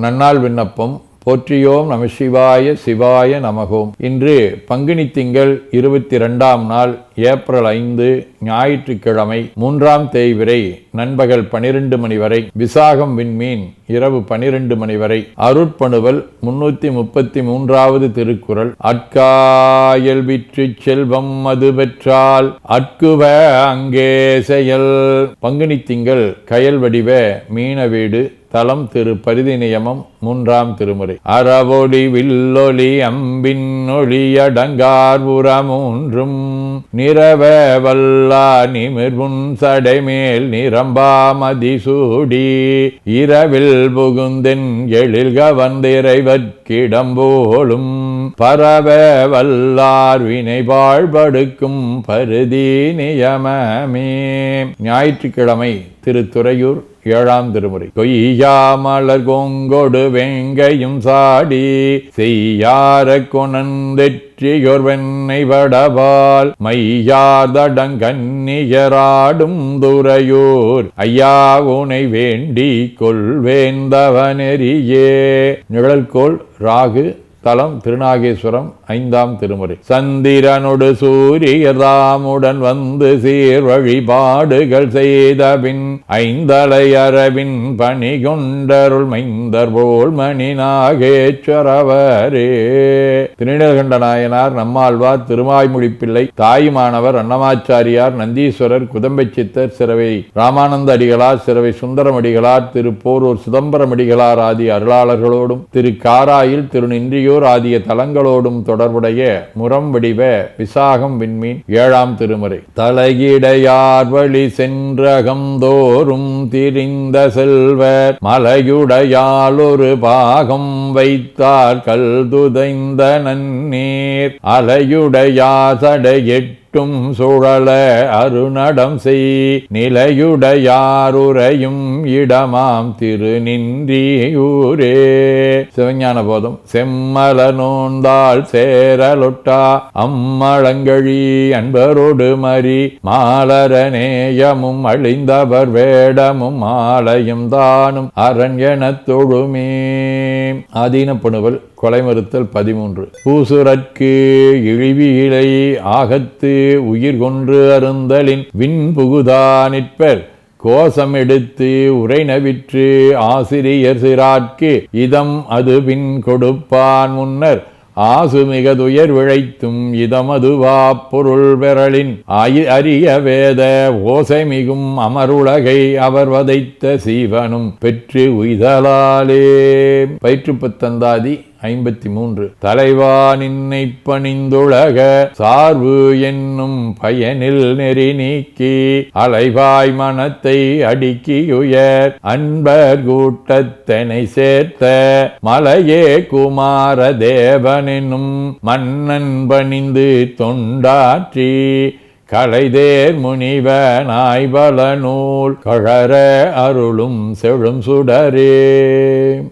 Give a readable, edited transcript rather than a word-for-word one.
நன்னாள் விண்ணப்பம். போற்றியோம் நம சிவாய சிவாய நமகோம். இன்று பங்குனி திங்கள் 22ஆம் நாள் ஏப்ரல் 5 ஞாயிற்றுக்கிழமை 3ஆம் தேய்பிறை நண்பகல் 12 மணி வரை, விசாகம் விண்மீன் இரவு 12 மணி வரை. அருட்பணுவல் 333வது திருக்குறள். அட்காயல் விற்று செல்வம் அது பெற்றால் அட்குவ அங்கே செயல். பங்குனி திங்கள் கயல் வடிவ மீன வீடு. தலம் திரு பரிதி நியமம் 3ஆம் திருமுறை. அறவொளி வில்லொலி அம்பின் ஒளியடங்கார் புறமூன்றும் நிறவ வல்லா நிமிர்வுன் சடைமேல் நிரம்பா மதிசூடி இரவில் புகுந்தென் எழில் கவர்ந்திரைவர்க்கிடம்போலும் பரவ வல்லார் வினை வாழ்படுக்கும் பரிதி நியமமே. ஞாயிற்றுக்கிழமை திருத்துறையூர் 7ஆம் திருமுறை. கொய்யாமலர் கொங்கொடு வேங்கையும் சாடி செய்யார கொணந்தெற்றியோர் வெண்ணை வடபால் மையாதடங்கன்னியராடும் துறையூர் ஐயா உனை வேண்டி கொள்வேந்தவனெறியே. நிழல்கோள் ராகு. தலம் திருநாகேஸ்வரம் 5ஆம் திருமுறை. சந்திரனொடு சூரியதாமுடன் வந்து சீர் வழிபாடுகள் செய்தபின் ஐந்தலை அரவின் பணி கொண்டருள் மைந்தர் போல் மணி நாகேஸ்வரவரே. திருநீலகண்ட நாயனார், நம்மாழ்வார், திருமாய்மொழிப்பிள்ளை, தாயுமானவர், அன்னமாச்சாரியார், நந்தீஸ்வரர், குதம்பை சித்தர், சிறவை ராமானந்த அடிகளார், சிறவை சுந்தரம் அடிகளார், திரு போரூர் சிதம்பரம் அடிகளார் ஆதி அருளாளர்களோடும் திரு காராயில் திருநின்றியூர் ஆகிய தலங்களோடும் தொடர்புடைய முரம் வடிவ விசாகம் விண்மீன் 7ஆம் திருமுறை. தலையிடையார் வழி சென்றகந்தோறும் திரிந்த செல்வர் மலையுடையால் ஒரு பாகம் வைத்தார் கல்துதைந்த நன்னீர் அலையுடையார் சடையெட்டு சுழல அருநடம் செய் நிலையுடையாருரையும் இடமாம் திருநின்றியூரே. சிவஞான போதம். செம்மல நோந்தாள் சேரலொட்டா அம்மளங்கழி அன்பரோடு மறி மாலர நேயமும் அழிந்தவர் வேடமும் ஆலயம் தானும் அரண் எனத் தொழுமே. ஆதீனப்பணுவல் கொலைமறுத்தல் 13. பூசுரற்கு இழிவிலை ஆகத்து உயிர் கொன்று அருந்தலின் விண் புகுதா நிற்பர் கோஷம் எடுத்து உரைநவிற்று ஆசிரியர் சிறார்க்கு இதம் அது பின் கொடுப்பான் முன்னர் ஆசு மிக துயர் விழைத்தும் இதமதுவா பொருள் பெறலின் அரிய வேத ஓசை மிகும் அமருலகை அவர் வதைத்த சீவனும் பெற்று உய்தலாலே. பயிற்றுப்பத்தந்தாதி 53. தலைவா நின்னை பணிந்துலக சார்பு என்னும் பயனில் நெறி நீக்கி அலைவாய் மனத்தை அடுக்கியுயர் அன்பர் கூட்டத்தனை சேர்த்த மலையே குமார தேவனெனும் மன்னன் பணிந்து தொண்டாற்றி கலைதேர் முனிவனாய் பல நூல் கழற அருளும் செழும் சுடரே.